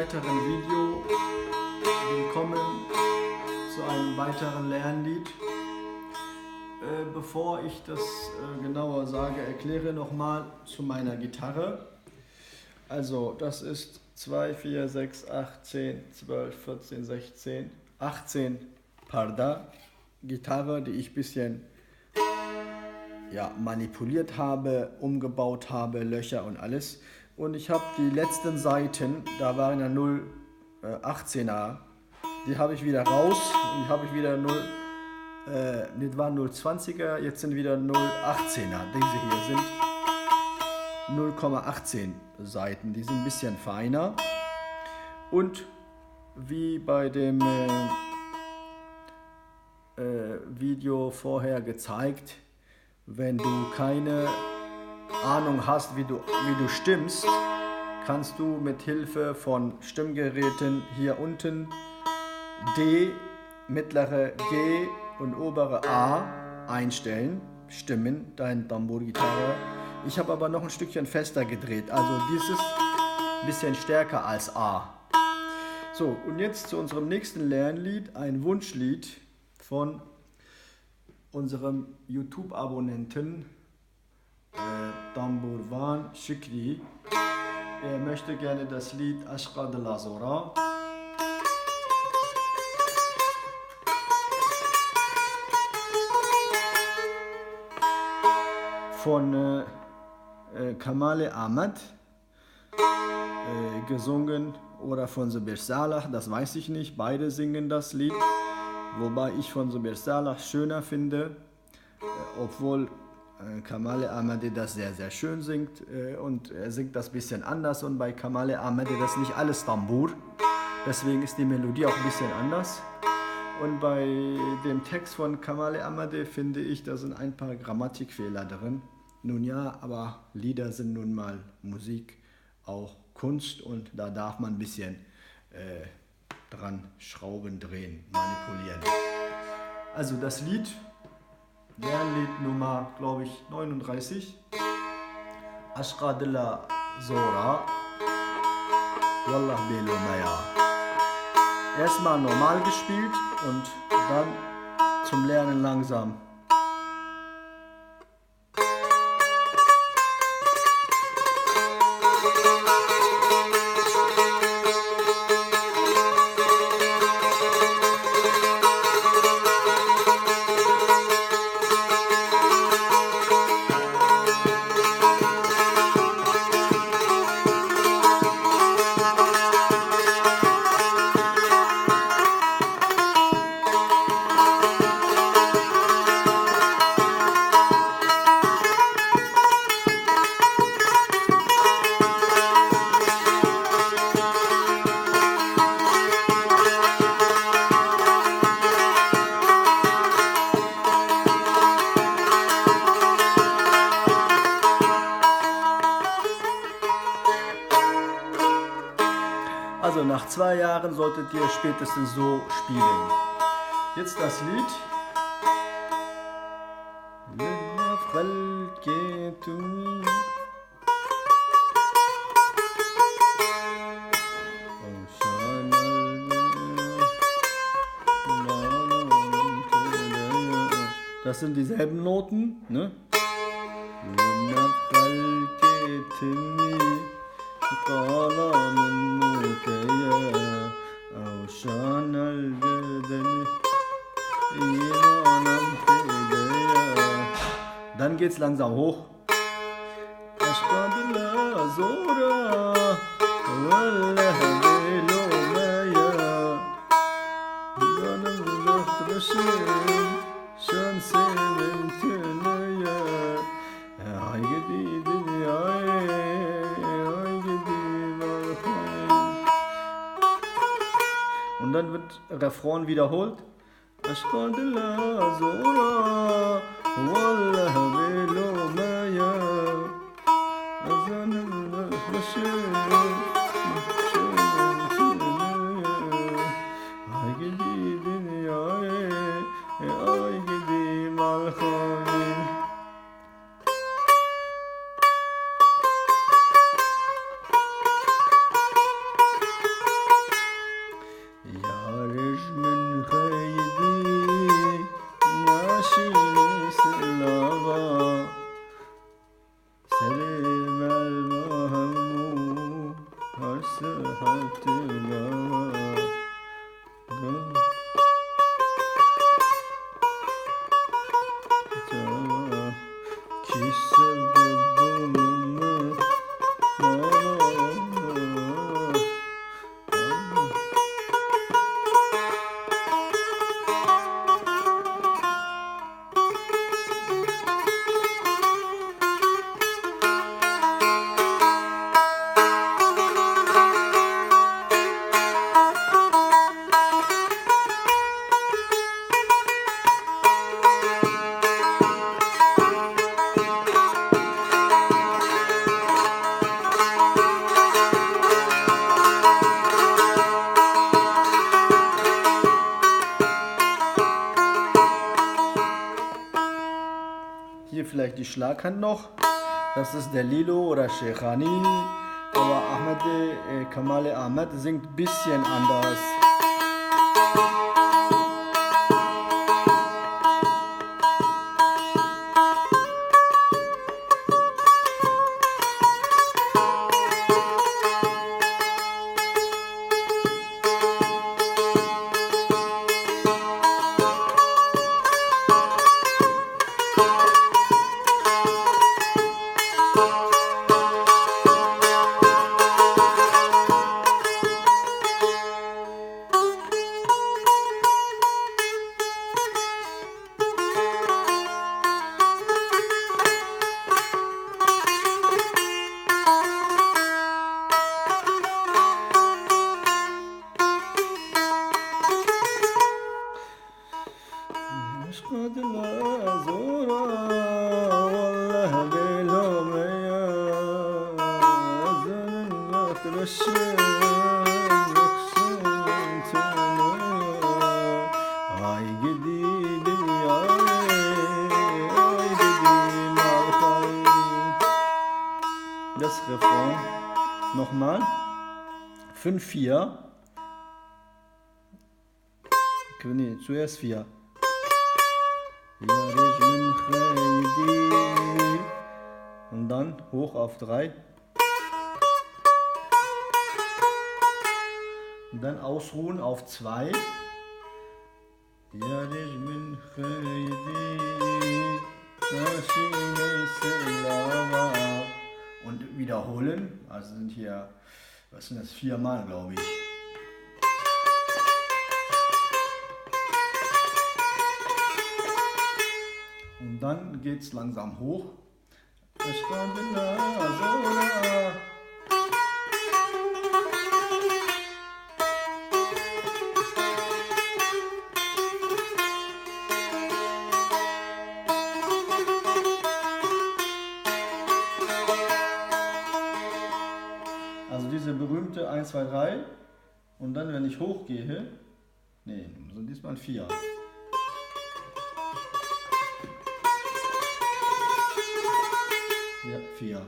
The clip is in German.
weiteren Video. Willkommen zu einem weiteren Lernlied. Bevor ich das genauer sage, erkläre nochmal zu meiner Gitarre. Also das ist 2, 4, 6, 8, 10, 12, 14, 16, 18 Parda Gitarre, die ich ein bisschen manipuliert habe, umgebaut habe, Löcher und alles. Und ich habe die letzten Seiten, da waren ja 0,18er, die habe ich wieder raus und die habe ich wieder 0,20er, jetzt sind wieder 0,18er. Diese hier sind 0,18 Seiten, die sind ein bisschen feiner. Und wie bei dem Video vorher gezeigt, wenn du keine Ahnung hast, wie du stimmst, kannst du mit Hilfe von Stimmgeräten hier unten D, mittlere G und obere A einstellen, Stimmen, deine Tambur-Gitarre. Ich habe aber noch ein Stückchen fester gedreht, also dieses ein bisschen stärker als A. So, und jetzt zu unserem nächsten Lernlied, ein Wunschlied von unserem YouTube-Abonnenten Tamburvan Shikri. Er möchte gerne das Lied Ashqa de la Zora. Von Kamale Ahmad gesungen oder von Zubir Salah, das weiß ich nicht. Beide singen das Lied, wobei ich von Zubir Salah schöner finde, obwohl Kamale Ahmadi das sehr, sehr schön singt und er singt das ein bisschen anders und bei Kamale Ahmadi das nicht alles Tambur, deswegen ist die Melodie auch ein bisschen anders. Und bei dem Text von Kamale Ahmadi finde ich, da sind ein paar Grammatikfehler drin. Nun ja, aber Lieder sind nun mal Musik, auch Kunst und da darf man ein bisschen dran schrauben, drehen, manipulieren. Also das Lied, Lernlied Nummer, glaube ich, 39. Ashqa de la Zora. Wallah Belo Maya. Erstmal normal gespielt und dann zum Lernen langsam. Also nach 2 Jahren solltet ihr spätestens so spielen. Jetzt das Lied. Das sind dieselben Noten, ne? Dann geht's langsam hoch. Ashqa de la Zora, wallah Belo Maya. Und dann wird Refrain wiederholt. Ashqa de la Zora, wallah Belo Maya. Hier vielleicht die Schlaghand noch. Das ist der Lilo oder Sheikhani. Aber Kamale Ahmad singt ein bisschen anders. Das Refrain nochmal. 5-4. Nee, zuerst 4. Und dann hoch auf 3. Und dann ausruhen auf 2. Und wiederholen. Also sind hier, was sind das, 4 Mal, glaube ich. Und dann geht es langsam hoch. Also diese berühmte 1, 2, 3. Und dann, wenn ich hochgehe, nee, so diesmal 4. Ja, 4.